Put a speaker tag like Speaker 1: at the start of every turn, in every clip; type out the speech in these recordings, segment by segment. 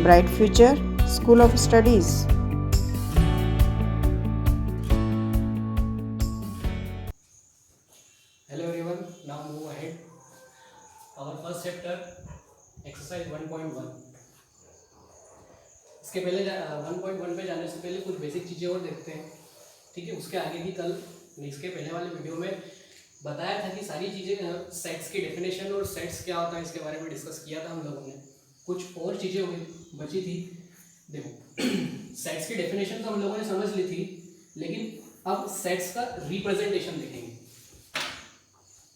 Speaker 1: Bright Future School of Studies.
Speaker 2: Hello everyone, now move ahead. Our first chapter, exercise 1.1. इसके पहले 1.1 पे जाने से पहले कुछ बेसिक चीज़ें और देखते हैं, ठीक है। उसके आगे भी कल इसके पहले वाले वीडियो में बताया था कि सारी चीज़ें सेट्स की डेफिनेशन और सेट्स क्या होता है इसके बारे में डिस्कस किया था हम लोगों ने। कुछ और चीज़ें बची थी। देखो सेट्स की डेफिनेशन तो हम लोगों ने समझ ली थी, लेकिन अब सेट्स का रिप्रेजेंटेशन देखेंगे।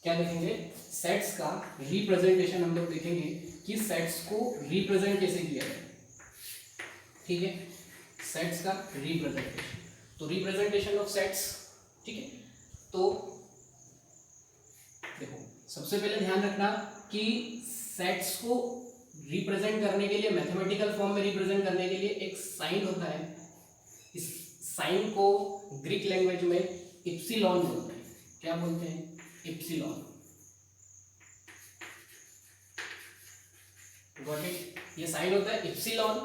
Speaker 2: क्या देखेंगे? सेट्स का रिप्रेजेंटेशन हम लोग देखेंगे कि सेट्स को रिप्रेजेंट कैसे किया जाए, ठीक है। सेट्स का रिप्रेजेंटेशन, तो रिप्रेजेंटेशन ऑफ सेट्स, ठीक है। तो देखो सबसे पहले ध्यान रखना कि सेट्स को रिप्रेजेंट करने के लिए, मैथमेटिकल फॉर्म में रिप्रेजेंट करने के लिए एक साइन होता है। इस साइन को ग्रीक लैंग्वेज में इप्सिलॉन बोलते हैं। क्या बोलते हैं? इप्सिलॉन। Got it? ये साइन होता है इप्सिलॉन।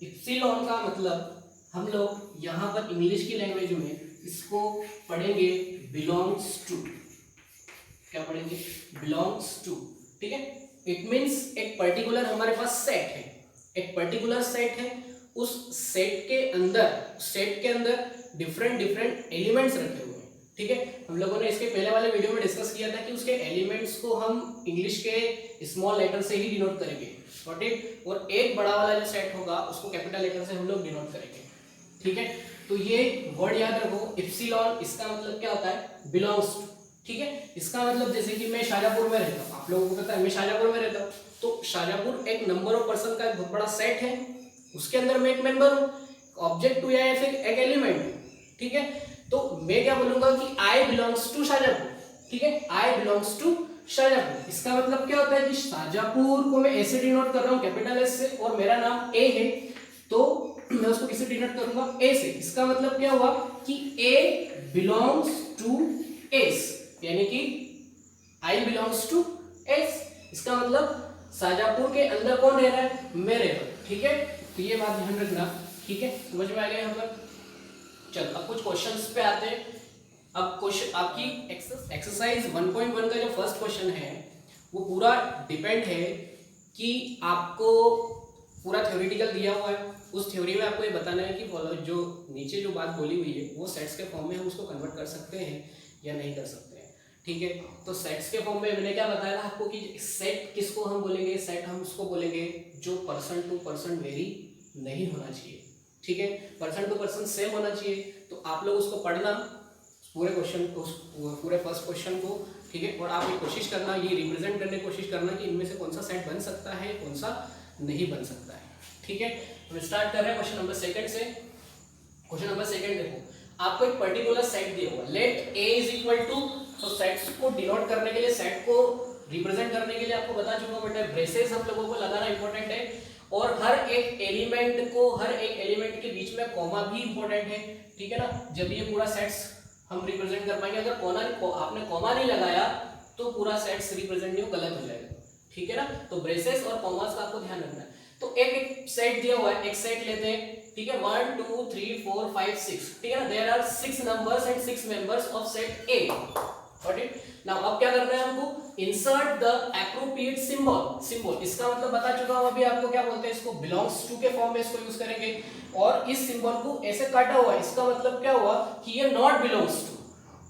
Speaker 2: इप्सिलॉन का मतलब हम लोग यहाँ पर इंग्लिश की लैंग्वेज में इसको पढ़ेंगे बिलोंग्स टू। क्या पढ़ेंगे? बिलोंग्स टू, ठीक है। इट मीन्स एक पर्टिकुलर हमारे पास सेट है, एक पर्टिकुलर सेट है, उस सेट के अंदर डिफरेंट एलिमेंट्स रखे हुए हैं, ठीक है। हम लोगों ने इसके पहले वाले वीडियो में डिस्कस किया था कि उसके एलिमेंट्स को हम इंग्लिश के स्मॉल लेटर से ही डिनोट करेंगे, गॉट इट। और एक बड़ा वाला जो सेट होगा उसको कैपिटल लेटर से हम लोग डिनोट करेंगे, ठीक है। तो ये वर्ड याद रखो, इप्सिलॉन। इसका मतलब क्या होता है? बिलोंग्स टू, ठीक है। इसका मतलब जैसे कि मैं शाजापुर में रहता हूँ, आप लोगों को पता है मैं शाजापुर में रहता हूँ, तो शाजापुर एक नंबर ऑफ पर्सन का एक बहुत बड़ा सेट है, उसके अंदर मैं एक मेंबर हूँ, ऑब्जेक्ट टू या फिर एक एलिमेंट हूँ, ठीक है। तो मैं क्या बोलूंगा कि आई बिलोंग्स टू शाजापुर, ठीक है। आई बिलोंग्स टू शाजापुर। इसका मतलब क्या होता है कि शाजापुर को मैं ऐसे डिनोट कर रहा हूँ कैपिटल एस से, और मेरा नाम ए है, तो मैं उसको किसे डिनोट करूंगा? ए से। इसका मतलब क्या हुआ कि ए बिलोंग्स टू एस, यानी कि आई बिलोंग्स टू एस। इसका मतलब शाजापुर के अंदर कौन रह रहा है? मैं रह रहा हूं, ठीक है। तो ये बात ध्यान रखना, ठीक है। समझ में आ गया यहाँ पर? चलो अब कुछ क्वेश्चंस पे आते हैं। अब क्वेश्चन आपकी एक्सरसाइज 1.1 का जो फर्स्ट क्वेश्चन है वो पूरा डिपेंड है कि आपको पूरा थ्योरेटिकल दिया हुआ है, उस थ्योरी में आपको ये बताना है कि जो नीचे जो बात बोली हुई है वो सेट्स के फॉर्म में हम उसको कन्वर्ट कर सकते हैं या नहीं कर सकते हैं, ठीक है। तो सेट्स के फॉर्म में मैंने क्या बताया था आपको कि सेट किसको हम बोलेंगे? सेट हम उसको बोलेंगे जो पर्सन टू पर्सन वेरी नहीं होना चाहिए, ठीक है। पर्सन टू पर्सन सेम होना चाहिए। तो आप लोग उसको पढ़ना, पूरे क्वेश्चन को, पूरे फर्स्ट क्वेश्चन को, ठीक है। और आप ये कोशिश करना, ये रिप्रेजेंट करने की कोशिश करना कि इनमें से कौन सा सेट बन सकता है, कौन सा नहीं बन सकता है, ठीक है। हम स्टार्ट कर रहे हैं क्वेश्चन नंबर सेकंड से। क्वेश्चन नंबर सेकंड देखो, आपको एक पर्टिकुलर सेट दिया हुआ, let A is equal to, तो सेट्स को डिनोट करने के लिए, सेट को रिप्रेजेंट करने के लिए आपको बता चुका हूं बेटा, ब्रेसेस हम लोगों को लगाना इंपॉर्टेंट है, और हर एक एलिमेंट के बीच में कॉमा भी इंपॉर्टेंट है, ठीक है ना। जब ये पूरा सेट्स हम रिप्रेजेंट कर पाएंगे। अगर आपने कॉमा नहीं लगाया तो पूरा सेट्स रिप्रेजेंट नहीं, गलत हो जाएगा, ठीक है ना। तो ब्रेसेस और कॉमास का आपको ध्यान रखना है। तो एक सेट दिया हुआ है, एक सेट लेते हैं, ठीक है। 1 2 3 4 5 6, ठीक है ना। There are 6 numbers and 6 members of set A, got it. Now अब क्या करना है हमको? Insert the appropriate symbol. इसका मतलब बता चुका हूं अभी आपको, क्या बोलते हैं इसको? बिलोंग्स टू के फॉर्म में इसको यूज करेंगे, और इस सिंबल को ऐसे काटा हुआ है, इसका मतलब क्या हुआ कि ये नॉट बिलोंग्स टू,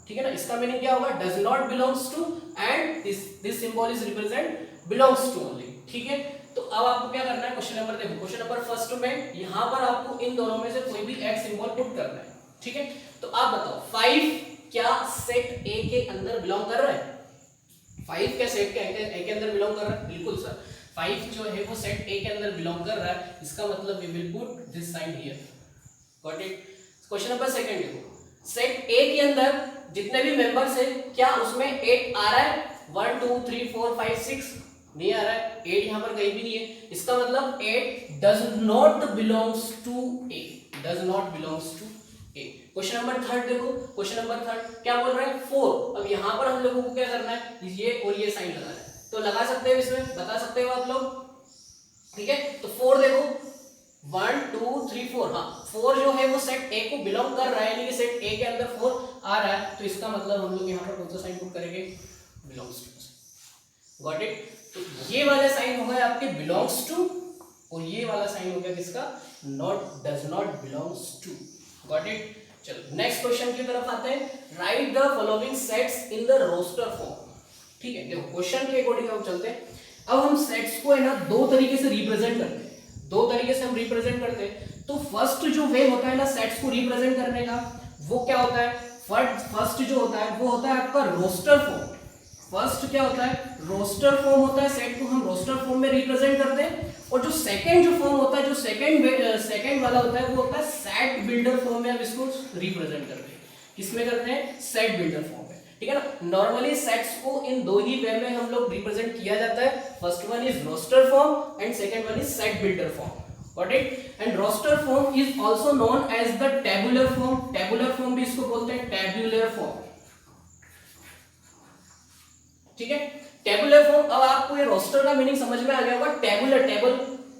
Speaker 2: ठीक है ना। इसका मीनिंग क्या होगा? Does not belongs to, and this symbol is represent belongs to only, ठीक है। तो अब आपको क्या करना है? क्वेश्चन नंबर देखो, क्वेश्चन नंबर फर्स्ट में यहां पर आपको इन दोनों में से कोई भी एक सिंबल पुट करना है, ठीक है। तो आप बताओ 5 क्या सेट ए के अंदर बिलोंग कर रहा है? 5 क्या सेट के ए के अंदर बिलोंग कर रहा है? बिल्कुल सर, 5 जो है वो सेट ए के अंदर बिलोंग कर रहा है। इसका मतलब we will put this sign here, got it. Question number second देखो, सेट ए के अंदर जितने भी मेंबर्स है क्या उसमें 8 आ रहा है? 1 2 3 4 5 6 नहीं आ रहा है, 8 यहां पर कहीं भी नहीं है। इसका मतलब 8 does not belongs to A, does not belongs to A. Question number third देखो, क्वेश्चन नंबर थर्ड क्या बोल रहा है? 4। अब यहां पर हम लोगों को क्या करना है? ये और ये साइन लगाना है, तो लगा सकते हो, इसमें बता सकते हो आप लोग, ठीक है। तो 4 देखो, 1 2 3 4, हाँ 4 जो है वो सेट ए को बिलोंग कर रहा है, यानी कि सेट ए के अंदर 4 आ रहा है, तो इसका मतलब हम लोग यहाँ पर कौन सा साइन पुट करेंगे, बिलोंग्स टू। Got it. तो ये वाला साइन हो गया आपके बिलोंग्स टू, और ये वाला साइन हो गया किसका, not, does not belongs to. Got it. चलो नेक्स्ट क्वेश्चन की तरफ आते हैं। Write the following sets in the roster form. ठीक है, देखो क्वेश्चन के अकॉर्डिंग हम चलते हैं। अब हम सेट्स को है ना दो तरीके से रिप्रेजेंट करते हैं, दो तरीके से हम रिप्रेजेंट करते हैं। तो फर्स्ट जो वे होता है ना सेट्स को रिप्रेजेंट करने का, वो क्या होता है, फर्स्ट जो होता है वो होता है आपका रोस्टर फॉर्म। फर्स्ट क्या होता है, रोस्टर फॉर्म होता है, सेट को हम रोस्टर फॉर्म में रिप्रेजेंट करते हैं। और जो सेकंड जो फॉर्म होता है, जो सेकंड वाला होता है, वो होता है सेट बिल्डर फॉर्म में हम इसको रिप्रेजेंट करते हैं। किसमें करते हैं, सेट बिल्डर फॉर्म में। ठीक है ना। नॉर्मली सेट्स को इन दो ही वे में हम लोग रिप्रेजेंट किया जाता है। First one is roster form and second one is set builder form. Got it. And roster form is also known as the tabular form. Tabular form भी इसको बोलते हैं, टेबुलर फॉर्म। ठीक है, टेबुलर फॉर्म। अब आपको ये रोस्टर का मीनिंग समझ में आ गया होगा। टेबुलर,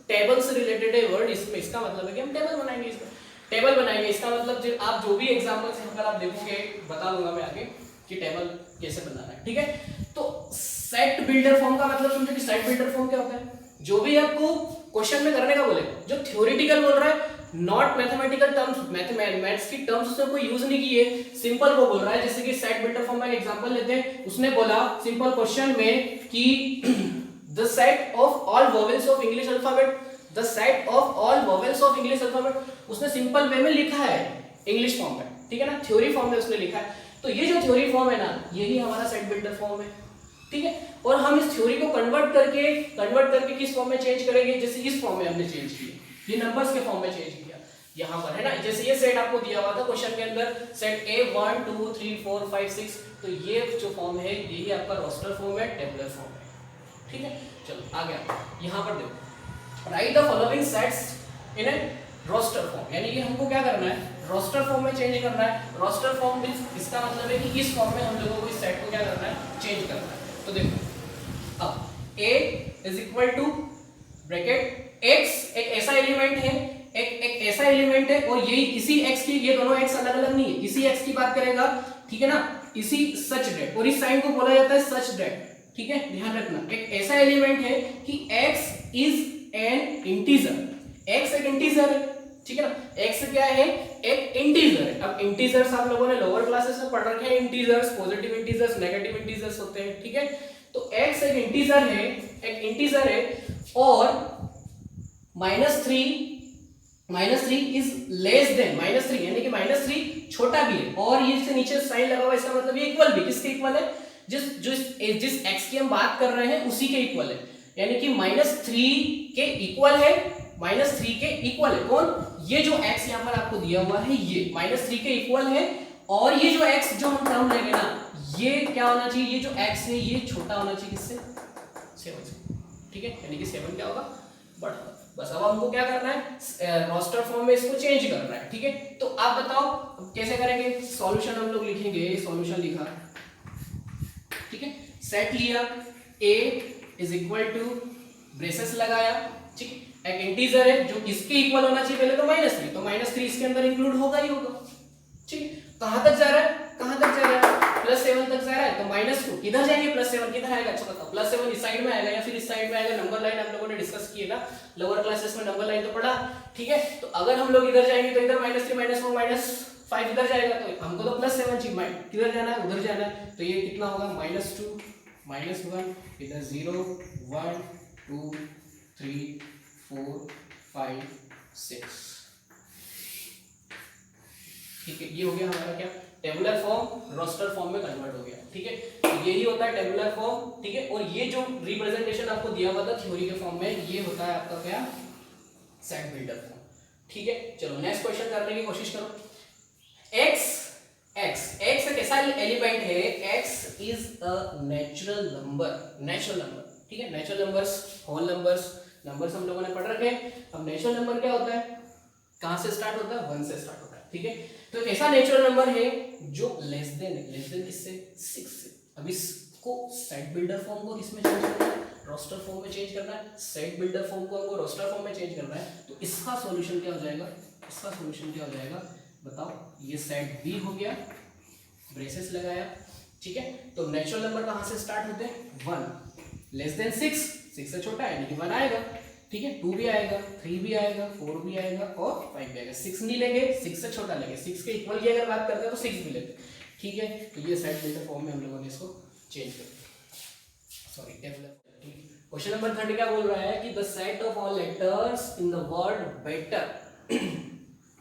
Speaker 2: टेबल से रिलेटेड है वर्ड, इसमें इसका मतलब है कि हम टेबल बनाएंगे, इसमें टेबल बनाएंगे। इसका मतलब आप जो भी एग्जांपल्स यहाँ पर आप देखोगे, बता दूंगा मैं आगे कि टेबल कैसे बनाना है। ठीक है, तो सेट बिल्डर फॉर्म का मतलब समझो कि सेट बिल्डर फॉर्म क्या होता है, जो भी आपको क्वेश्चन में करने का बोले, जो थ्योरेटिकल बोल रहा है, नॉट मैथमेटिकल टर्म्स, मैथ्स की टर्म्स उसने कोई यूज नहीं की है, सिंपल वो बोल रहा है। जैसे कि सेट बिल्डर फॉर्म का एग्जांपल लेते हैं, उसने बोला सिंपल क्वेश्चन में कि the set of all vowels of English alphabet, the set of all vowels of English alphabet उसने सिंपल वे में लिखा है इंग्लिश फॉर्म में। ठीक है ना, थ्योरी फॉर्म में उसने लिखा है। तो ये जो थ्योरी फॉर्म है ना, यही हमारा सेट बिल्डर फॉर्म है। ठीक है, और हम इस थ्योरी को कन्वर्ट करके किस फॉर्म में चेंज करेंगे, जैसे इस फॉर्म में हमने चेंज किया, ये नंबर्स के फॉर्म में चेंज किया यहाँ पर, है ना। जैसे ये सेट आपको दिया हुआ था क्वेश्चन के अंदर, सेट ए 1 2 3 4 5 6, तो ये जो फॉर्म है यही आपका रोस्टर फॉर्म है, टेबुलर फॉर्म है। ठीक है, चलो आ गया। यहाँ पर देखो, write the following sets in a roster form, यानी कि हमको क्या करना है, रोस्टर फॉर्म में चेंज करना है। रोस्टर फॉर्म मींस इसका मतलब है कि इस फॉर्म में हम लोगों को इस सेट को क्या करना है, चेंज करना है। तो देखो, अब a is equal to bracket x, एक ऐसा एलिमेंट है, एक ऐसा एलिमेंट है, और यही इसी x की, ये दोनों x अलग अलग नहीं है, इसी x की बात करेगा। ठीक है ना, इसी सच डेट, और इस साइन को बोला जाता है सच डेट। ठीक है, ध्यान रखना, एक ऐसा एलिमेंट है कि x is an integer, x एक इंटीजर है। ठीक है ना, x क्या है, एक इंटीजर है। अब इंटीजर्स आप लोगों ने लोअर क्लासेस में पढ़ रखे हैं, integers, positive integers, negative integers होते हैं। ठीक है, तो x एक इंटीजर है, और -3 इज लेस देन -3, यानी कि -3 छोटा भी है, और ये से नीचे साइन लगा हुआ, इसका मतलब ये इक्वल भी, किसके इक्वल है, जिस x की हम बात कर रहे हैं उसी के इक्वल है, यानी कि -3 के इक्वल है, -3 के इक्वल है कौन, ये जो x यहाँ पर आपको दिया हुआ है ये -3 के इक्वल है, और ये जो x जो हम टर्म लेंगे ना, ये क्या होना चाहिए, ये जो x है ये छोटा होना चाहिए किससे, 7 से। ठीक है, यानी कि 7 क्या होगा, बड़ा। बस अब हमको क्या करना है, रोस्टर फॉर्म में इसको चेंज करना है। ठीक है, तो आप बताओ कैसे करेंगे। सॉल्यूशन हम लोग लिखेंगे, सॉल्यूशन लिखा, ठीक है, सेट लिया, a is equal to braces लगाया, ठीक, एक इंटीजर है जो इसके इक्वल होना चाहिए पहले, तो -3, तो -3 इसके अंदर इंक्लूड होगा ही होगा। ठीक, कहां तक जा रहा है, +7 तक जा रहा है, तो -2 किधर जाएंगे, +7 किधर आएगा, अच्छा बताओ, +7 इस साइड में आएगा या फिर इस साइड में आएगा। नंबर लाइन हम लोगों ने डिस्कस की है ना लोअर क्लासेस में, नंबर लाइन तो पढ़ा। ठीक है, तो अगर हम लोग इधर जाएंगे तो इधर -3 -4 -5 इधर जाएगा, तो हमको तो +7 चाहिए, किधर जाना है, उधर जाना है, तो ये कितना होगा, -2 -1, इधर 0 1 2 3 4 5 6। ठीक है, ये हो गया हमारा क्या, टेबुलर फॉर्म रोस्टर फॉर्म में कन्वर्ट हो गया। ठीक है, तो यही होता है टेबुलर फॉर्म। ठीक है, और ये जो रिप्रेजेंटेशन आपको दिया हुआ था थ्योरी के फॉर्म में, ये होता है आपका क्या, सेट बिल्डर फॉर्म। ठीक है, चलो नेक्स्ट क्वेश्चन करने की कोशिश करो। x एक ऐसा एलिमेंट है, x is a natural number. ठीक है, नेचुरल नंबर्स, होल नंबर्स हम लोगों ने पढ़ रखे हैं। अब नेचुरल नंबर क्या होता है, कहां से स्टार्ट होता है, 1 से स्टार्ट होता है। ठीक है, तो एक ऐसा नेचुरल नंबर है जो लेस देन किससे, 6 से। अब इसको सेट बिल्डर फॉर्म को किसमें चेंज करना है, रोस्टर फॉर्म में चेंज करना है, सेट बिल्डर फॉर्म को हमको रोस्टर फॉर्म में चेंज करना है, तो इसका सॉल्यूशन क्या हो जाएगा, इसका सॉल्यूशन क्या हो जाएगा बताओ। ये सेट बी हो गया, ब्रेसेस लगाया, ठीक है। तो नेचुरल नंबर कहाँ से स्टार्ट होते हैं, 1 लेस देन 6, 6 से छोटा है यानी कि 1 आएगा, ठीक है। 2 भी आएगा, 3 भी आएगा, 4 भी आएगा और 5 भी आएगा। 6 नहीं लेंगे, 6 से छोटा लेंगे, 6 के इक्वल की अगर बात करते हैं तो 6 भी लेते हैं, ठीक है। तो ये सेट बिल्डर फॉर्म में हम लोगों ने इसको चेंज कर दिया, सॉरी डेवलप। क्वेश्चन नंबर 30 क्या बोल रहा है कि the set of all letters in the word better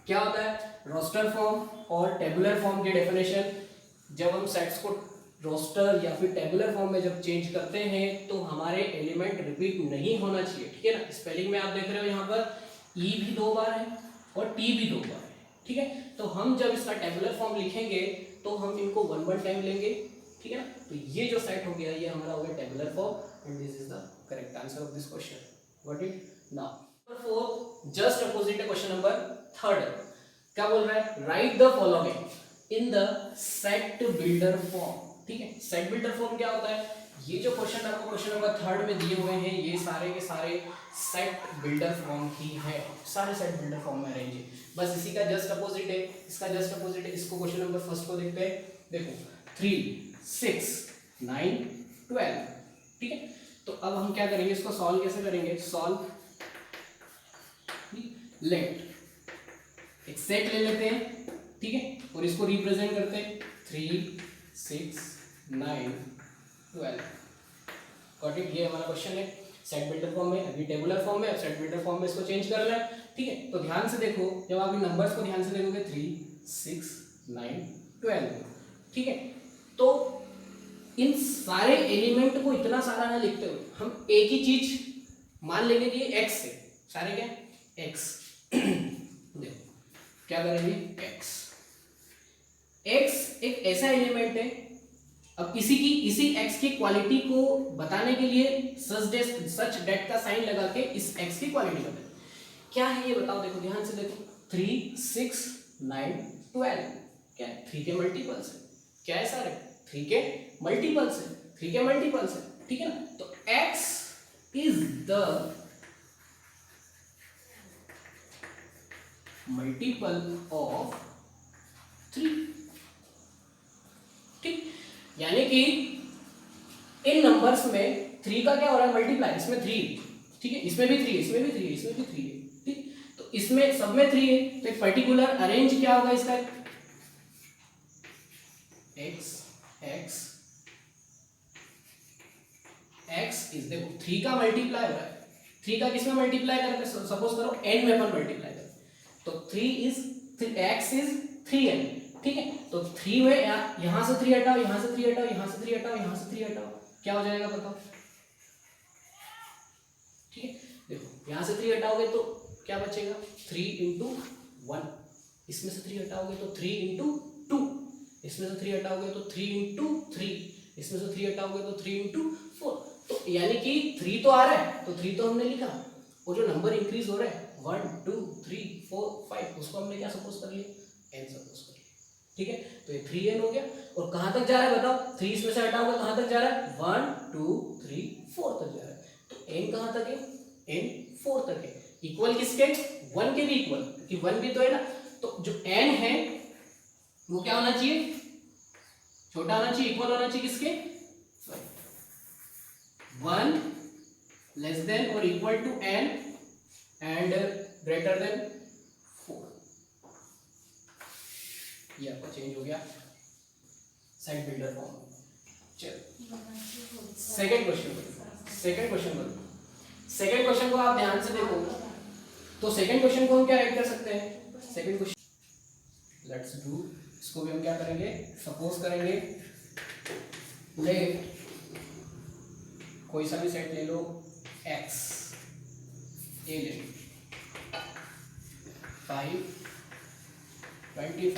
Speaker 2: क्या होता है, रोस्टर फॉर्म और टेबुलर फॉर्म की डेफिनेशन। जब हम सेट्स को रोस्टर या फिर टेबुलर फॉर्म में जब चेंज करते हैं तो हमारे एलिमेंट रिपीट नहीं होना चाहिए, ठीक है ना। स्पेलिंग में आप देख रहे हो यहाँ पर ई भी 2 बार है और टी भी 2 बार है, ठीक है। तो हम जब इसका टेबुलर फॉर्म लिखेंगे तो हम इनको 1 टाइम लेंगे, ठीक है ना। तो ये जो सेट हो गया ये हमारा हो गया tabular form and this is the correct answer of this question. Got it. Now number 4 just opposite है क्वेश्चन नंबर 3 क्या बोल रहा है, right the following in the set builder form, ठीक है। सेट बिल्डर फॉर्म क्या होता है, ये जो क्वेश्चन आपको क्वेश्चन नंबर 3 में दिए हुए हैं ये सारे के सारे सेट बिल्डर फॉर्म ही है, सारे सेट बिल्डर फॉर्म में अरेंज है। बस इसी का जस्ट अपोजिट है, इसका जस्ट अपोजिट है। इसको क्वेश्चन नंबर 1 को देखते हैं, देखो 3 6 9 12, ठीक है। तो अब हम क्या करेंगे, इसको सॉल्व कैसे करेंगे, सॉल्व लेट एक सेट ले लेते हैं, ठीक है, और इसको रिप्रेजेंट करते हैं 3 6 9 12। Got it. ये हमारा क्वेश्चन है सेट बिल्डर फॉर्म में, अभी टेबुलर फॉर्म में, अब सेट बिल्डर फॉर्म में इसको चेंज करना है, ठीक है। तो ध्यान से देखो, जब आप इन नंबर्स को ध्यान से देखोगे 3 6 9 12, ठीक है। तो इन सारे एलिमेंट को इतना सारा ना लिखते हुए हम एक ही चीज मान लेंगे कि x है, सारे क्या x देखो क्या करेंगे x एक ऐसा एलिमेंट है। अब इसी x की क्वालिटी को बताने के लिए सच डेट का साइन लगा के इस x की क्वालिटी बताएं, क्या है ये बताओ। देखो ध्यान से देखो 3 6 9 12 क्या है, 3 के मल्टीपल्स है, क्या है सारे 3 के मल्टीपल्स है, 3 के मल्टीपल्स है, ठीक है ना। तो x is the multiple of 3, ठीक। यानी कि इन नंबर्स में 3 का क्या हो रहा है मल्टीप्लाई, इसमें 3, ठीक है, इसमें भी 3 है, इसमें भी 3 है, इसमें भी 3 है, ठीक। तो इसमें सब में 3 है, तो एक पर्टिकुलर अरेंज क्या होगा इसका, x इज देखो 3 का मल्टीप्लाई हो रहा है, 3 का किसमें मल्टीप्लाई करके सपोज करो n में अपन मल्टीप्लाई करें, तो 3 इज x इज 3n, ठीक है। तो 3 में यहां से 3 हटाओ, यहां से 3 हटाओ, यहां से 3 हटाओ, यहां से 3 हटाओ, क्या हो जाएगा बताओ, ठीक है। देखो यहां से 3 हटाओगे तो क्या बचेगा 3 इंटू 1, इसमें से 3 हटाओगे तो 3 इंटू 2, इसमें से 3 हटाओगे तो 3 इंटू 3, इसमें से 3 हटाओगे तो 3 इंटू 4। तो यानी कि 3 तो आ रहा है, तो 3 तो हमने लिखा, और जो नंबर इंक्रीज हो रहा है 1 2 3 4 5 उसको हमने क्या सपोज कर लिया, n सपोज कर लिया, ठीक है। तो ये 3n हो गया, और कहां तक जा रहा है बताओ, 3 इसमें से हटाओगे कहां तक जा रहा है, 1 2 3 4 तक जा रहा है। तो n कहां तक है, n 4 तक है, इक्वल किसके, 1 के भी इक्वल, कि 1 भी तो है ना। तो जो n है वो क्या होना चाहिए, छोटा होना चाहिए, इक्वल होना चाहिए किसके, 1 लेस देन और equal to n and greater than 4। ये आपका चेंज हो गया सेट बिल्डर फॉर्म। चलो सेकंड क्वेश्चन को आप ध्यान से देखो, तो सेकंड क्वेश्चन को हम क्या राइट कर सकते हैं, सेकंड क्वेश्चन लेट्स डू, इसको भी हम क्या करेंगे, सपोज करेंगे लेट कोई सा भी सेट ले लो x ए ले 5 25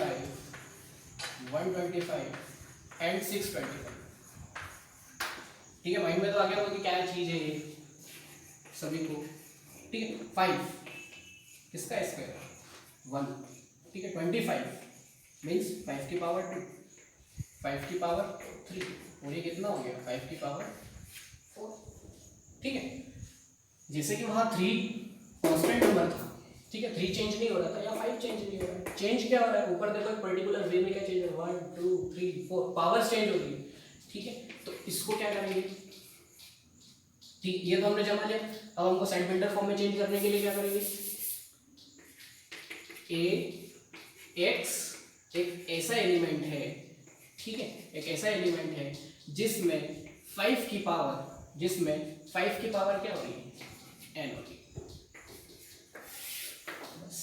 Speaker 2: 125 एंड 625, ठीक है। माइंड में तो आ गया होगा कि क्या चीज है ये सभी को, ठीक है। 5 किसका स्क्वायर 1, ठीक है। 25 मीन्स 5 की पावर 2, 5 की पावर 3, और ये कितना हो गया 5 की पावर 4, ठीक है, जैसे कि वहाँ 3 कांस्टेंट नंबर था, ठीक है, 3 चेंज नहीं हो रहा था या 5 चेंज नहीं हो रहा है। चेंज क्या हो रहा है, ऊपर देखो एक पर्टिकुलर वे में क्या चेंज हो रहा है, 1 2 3 4 पावर्स चेंज हो रही है, ठीक है। तो इसको क्या करेंगे, ठीक, ये तो हमने जमा लिया। अब हमको साइड बिल्डर फॉर्म में चेंज करने के लिए क्या करेंगे, ए एक्स एक ऐसा एलिमेंट है, ठीक है, एक ऐसा एलिमेंट है जिसमें 5 की पावर क्या हो रही है, n हो रही है। बस।